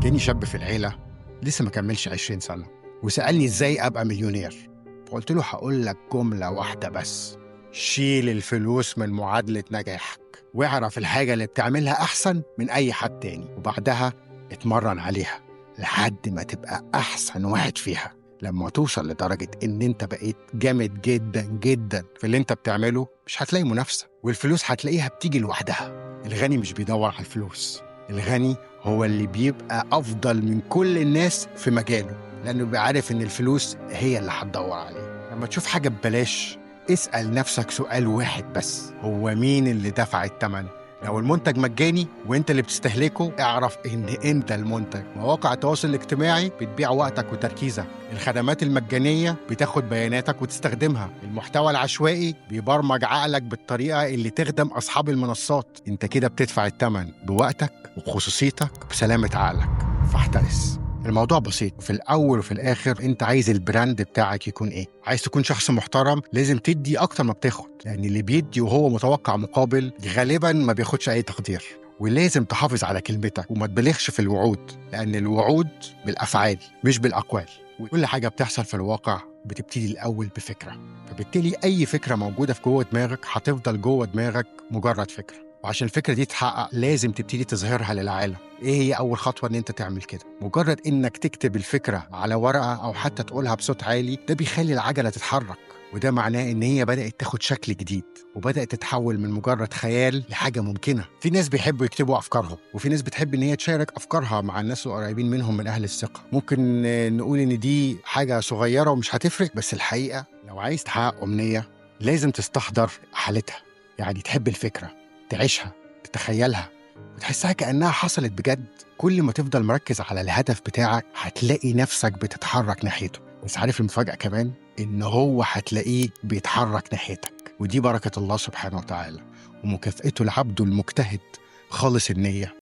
جاني شاب في العيلة لسه ما كملش 20 سنة وسألني إزاي أبقى مليونير. فقلت له هقول لك جملة واحدة بس: شيل الفلوس من معادلة نجاحك، واعرف الحاجة اللي بتعملها أحسن من أي حد تاني، وبعدها اتمرن عليها لحد ما تبقى أحسن واحد فيها. لما توصل لدرجة إن أنت بقيت جامد جدا جدا في اللي أنت بتعمله، مش هتلاقي منافسة، والفلوس هتلاقيها بتيجي لوحدها. الغني مش بيدور على الفلوس، الغني هو اللي بيبقى أفضل من كل الناس في مجاله، لأنه بيعرف إن الفلوس هي اللي هتدور عليه. لما تشوف حاجة ببلاش، اسأل نفسك سؤال واحد بس: هو مين اللي دفع الثمن؟ لو المنتج مجاني وانت اللي بتستهلكه، اعرف ان انت المنتج. مواقع التواصل الاجتماعي بتبيع وقتك وتركيزك، الخدمات المجانية بتاخد بياناتك وتستخدمها، المحتوى العشوائي بيبرمج عقلك بالطريقة اللي تخدم أصحاب المنصات. انت كده بتدفع الثمن بوقتك وبخصوصيتك بسلامة عقلك، فاحترس. الموضوع بسيط، في الأول وفي الآخر أنت عايز البراند بتاعك يكون إيه؟ عايز تكون شخص محترم، لازم تدي أكتر ما بتاخد، لأن اللي بيدي وهو متوقع مقابل غالباً ما بياخدش أي تقدير. ولازم تحافظ على كلمتك وما تبالغش في الوعود، لأن الوعود بالأفعال مش بالأقوال، وكل حاجة بتحصل في الواقع بتبتدي الأول بفكرة. فبالتالي أي فكرة موجودة في جوه دماغك هتفضل جوه دماغك مجرد فكرة، وعشان الفكرة دي تتحقق لازم تبتدي تظهرها للعالم. ايه هي اول خطوة ان انت تعمل كده؟ مجرد انك تكتب الفكرة على ورقة او حتى تقولها بصوت عالي، ده بيخلي العجلة تتحرك، وده معناه ان هي بدأت تاخد شكل جديد وبدأت تتحول من مجرد خيال لحاجة ممكنة. في ناس بيحبوا يكتبوا افكارهم، وفي ناس بتحب ان هي تشارك افكارها مع الناس القريبين منهم من اهل الثقة. ممكن نقول ان دي حاجة صغيرة ومش هتفرق، بس الحقيقة لو عايز تحقق امنية لازم تستحضر حالتها، يعني تحب الفكرة، تعيشها، تتخيلها وتحسها كأنها حصلت بجد. كل ما تفضل مركز على الهدف بتاعك هتلاقي نفسك بتتحرك ناحيته. بس عارف المفاجأة كمان؟ إن هو هتلاقيه بيتحرك ناحيتك، ودي بركة الله سبحانه وتعالى ومكافئته لعبده المجتهد خالص النية.